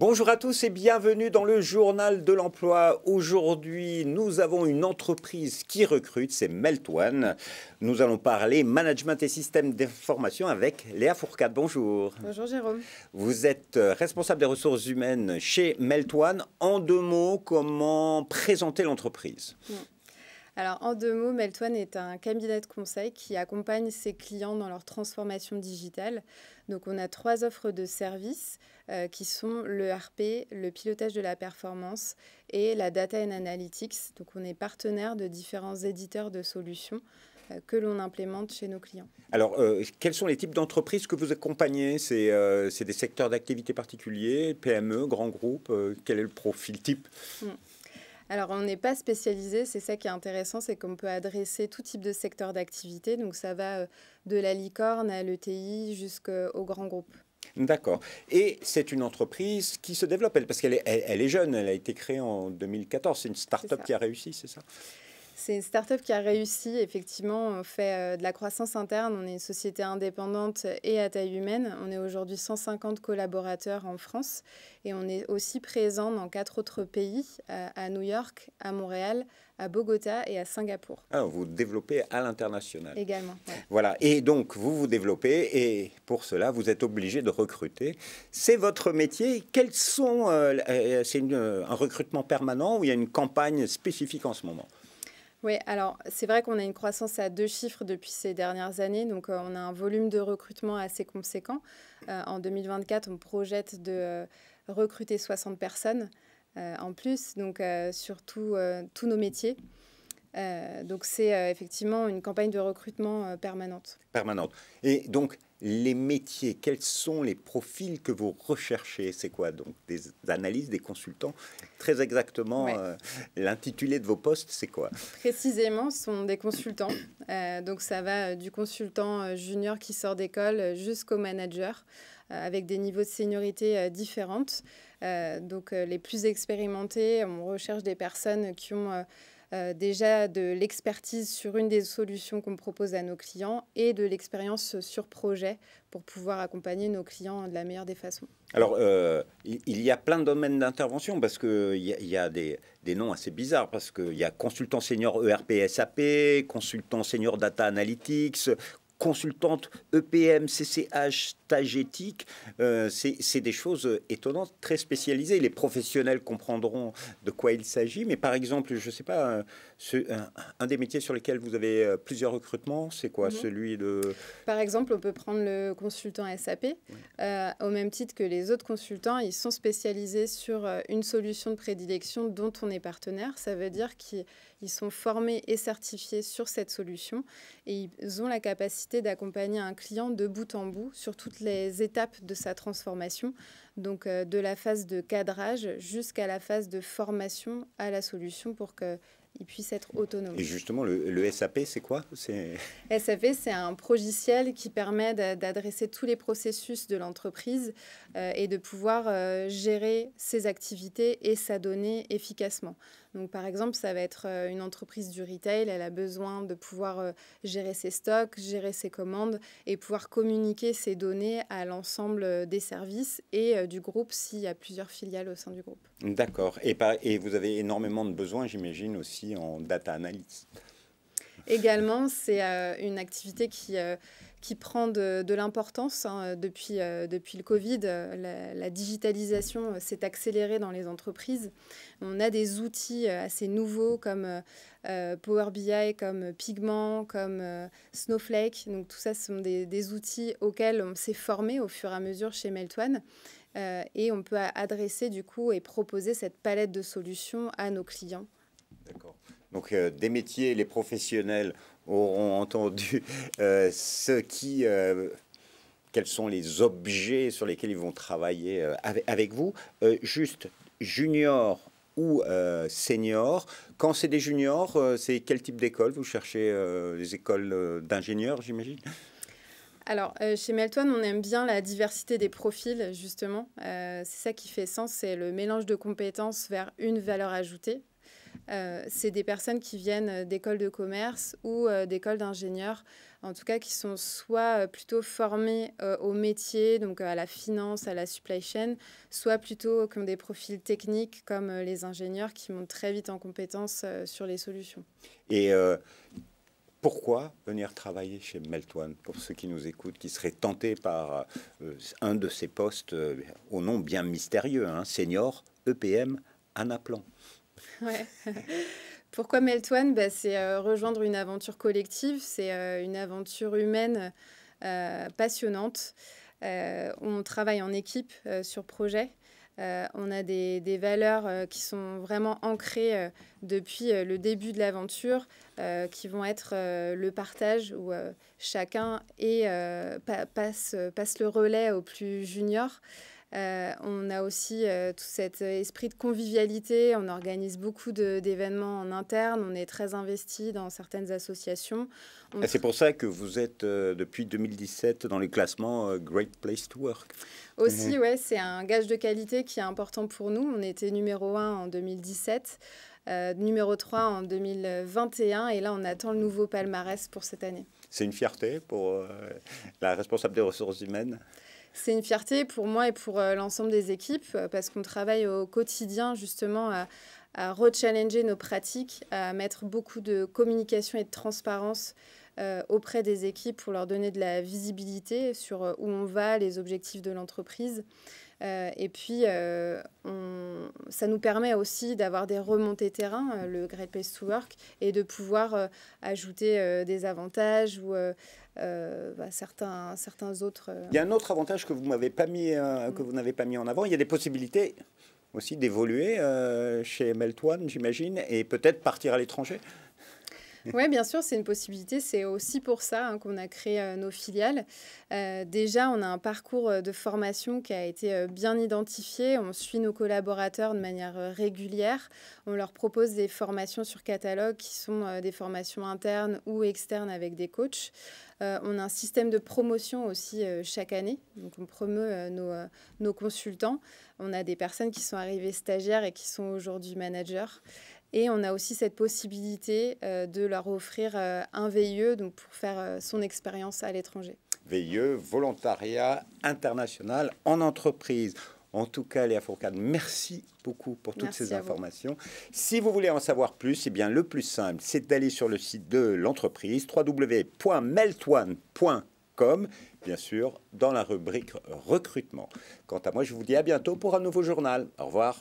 Bonjour à tous et bienvenue dans le journal de l'emploi. Aujourd'hui, nous avons une entreprise qui recrute, c'est Meltone. Nous allons parler management et système d'information avec Léa Fourcade. Bonjour. Bonjour Jérôme. Vous êtes responsable des ressources humaines chez Meltone. En deux mots, comment présenter l'entreprise? Alors, en deux mots, Meltone est un cabinet de conseil qui accompagne ses clients dans leur transformation digitale. Donc, on a 3 offres de services qui sont le RP, le pilotage de la performance et la data and analytics. Donc, on est partenaire de différents éditeurs de solutions que l'on implémente chez nos clients. Alors, quels sont les types d'entreprises que vous accompagnez? C'est des secteurs d'activité particuliers, PME, grands groupes? Quel est le profil type? Alors, on n'est pas spécialisé, c'est ça qui est intéressant, c'est qu'on peut adresser tout type de secteur d'activité. Donc, ça va de la licorne à l'ETI jusqu'au grand groupe. D'accord. Et c'est une entreprise qui se développe, parce qu'elle est jeune, elle a été créée en 2014. C'est une start-up qui a réussi, c'est ça? C'est une start-up qui a réussi. Effectivement, on fait de la croissance interne. On est une société indépendante et à taille humaine. On est aujourd'hui 150 collaborateurs en France. Et on est aussi présent dans 4 autres pays, à New York, à Montréal, à Bogota et à Singapour. Alors, vous développez à l'international. Également. Ouais. Voilà. Et donc, vous vous développez et pour cela, vous êtes obligé de recruter. C'est votre métier. Quels sont... c'est un recrutement permanent ou il y a une campagne spécifique en ce moment? Oui, alors c'est vrai qu'on a une croissance à 2 chiffres depuis ces dernières années, donc on a un volume de recrutement assez conséquent. En 2024, on projette de recruter 60 personnes en plus, donc sur tous nos métiers. Donc c'est effectivement une campagne de recrutement permanente. Permanente. Et donc, les métiers, quels sont les profils que vous recherchez? C'est quoi? Donc, des analyses, des consultants? Très exactement, l'intitulé de vos postes, c'est quoi? Précisément, ce sont des consultants. Donc, ça va du consultant junior qui sort d'école jusqu'au manager, avec des niveaux de seniorité différentes. Donc, les plus expérimentés, on recherche des personnes qui ont... déjà de l'expertise sur une des solutions qu'on propose à nos clients et de l'expérience sur projet pour pouvoir accompagner nos clients de la meilleure des façons. Alors, il y a plein de domaines d'intervention parce qu'il y a des noms assez bizarres parce qu'il y a consultant senior ERP SAP, consultant senior data analytics, consultante EPM, CCH, stagétique, c'est des choses étonnantes, très spécialisées. Les professionnels comprendront de quoi il s'agit, mais par exemple, je ne sais pas, un des métiers sur lesquels vous avez plusieurs recrutements, c'est quoi? Celui de... Par exemple, on peut prendre le consultant SAP. Au même titre que les autres consultants, ils sont spécialisés sur une solution de prédilection dont on est partenaire. Ça veut dire qu'ils sont formés et certifiés sur cette solution et ils ont la capacité d'accompagner un client de bout en bout sur toutes les étapes de sa transformation, donc de la phase de cadrage jusqu'à la phase de formation à la solution pour qu'il puisse être autonome. Et justement, le SAP, c'est quoi? SAP, c'est un logiciel qui permet d'adresser tous les processus de l'entreprise et de pouvoir gérer ses activités et sa donnée efficacement. Donc, par exemple, ça va être une entreprise du retail. Elle a besoin de pouvoir gérer ses stocks, gérer ses commandes et pouvoir communiquer ses données à l'ensemble des services et du groupe s'il y a plusieurs filiales au sein du groupe. D'accord. Et vous avez énormément de besoins, j'imagine, aussi en data analysis. Également, c'est une activité qui prend de l'importance depuis le Covid. La digitalisation s'est accélérée dans les entreprises. On a des outils assez nouveaux comme Power BI, comme Pigment, comme Snowflake. Donc tout ça, ce sont des outils auxquels on s'est formé au fur et à mesure chez Meltone. Et on peut adresser du coup et proposer cette palette de solutions à nos clients. D'accord. Donc, des métiers, les professionnels auront entendu quels sont les objets sur lesquels ils vont travailler avec vous. Juste junior ou senior. Quand c'est des juniors, c'est quel type d'école? Vous cherchez des écoles d'ingénieurs, j'imagine? Alors, chez Meltone, on aime bien la diversité des profils, justement. C'est ça qui fait sens, c'est le mélange de compétences vers une valeur ajoutée. C'est des personnes qui viennent d'écoles de commerce ou d'écoles d'ingénieurs en tout cas qui sont soit plutôt formés au métier, donc à la finance, à la supply chain, soit plutôt qui ont des profils techniques comme les ingénieurs qui montent très vite en compétences sur les solutions. Et pourquoi venir travailler chez Meltone, pour ceux qui nous écoutent, qui seraient tentés par un de ces postes au nom bien mystérieux, hein, senior EPM Anaplan? Ouais. Pourquoi Meltone? C'est rejoindre une aventure collective, c'est une aventure humaine passionnante. On travaille en équipe sur projet. On a des valeurs qui sont vraiment ancrées depuis le début de l'aventure, qui vont être le partage, où chacun passe le relais au plus junior. On a aussi tout cet esprit de convivialité. On organise beaucoup d'événements en interne. On est très investi dans certaines associations. Et c'est pour ça que vous êtes depuis 2017 dans les classements Great Place to Work. Aussi, ouais, c'est un gage de qualité qui est important pour nous. On était numéro 1 en 2017, numéro 3 en 2021 et là, on attend le nouveau palmarès pour cette année. C'est une fierté pour la responsable des ressources humaines? C'est une fierté pour moi et pour l'ensemble des équipes parce qu'on travaille au quotidien justement à rechallenger nos pratiques, à mettre beaucoup de communication et de transparence auprès des équipes pour leur donner de la visibilité sur où on va, les objectifs de l'entreprise. Et puis, ça nous permet aussi d'avoir des remontées terrain, le Great Place to Work, et de pouvoir ajouter des avantages ou certains autres. Il y a un autre avantage que vous n'avez pas mis en avant. Il y a des possibilités aussi d'évoluer chez Meltone, j'imagine, et peut-être partir à l'étranger. Oui, bien sûr, c'est une possibilité. C'est aussi pour ça qu'on a créé nos filiales. Déjà, on a un parcours de formation qui a été bien identifié. On suit nos collaborateurs de manière régulière. On leur propose des formations sur catalogue qui sont des formations internes ou externes avec des coachs. On a un système de promotion aussi chaque année. Donc, on promeut nos consultants. On a des personnes qui sont arrivées stagiaires et qui sont aujourd'hui managers. Et on a aussi cette possibilité de leur offrir un VIE donc pour faire son expérience à l'étranger. VIE, volontariat international en entreprise. En tout cas, Léa Fourcade, merci beaucoup pour toutes ces informations. Si vous voulez en savoir plus, eh bien, le plus simple, c'est d'aller sur le site de l'entreprise, www.meltone.com, bien sûr, dans la rubrique recrutement. Quant à moi, je vous dis à bientôt pour un nouveau journal. Au revoir.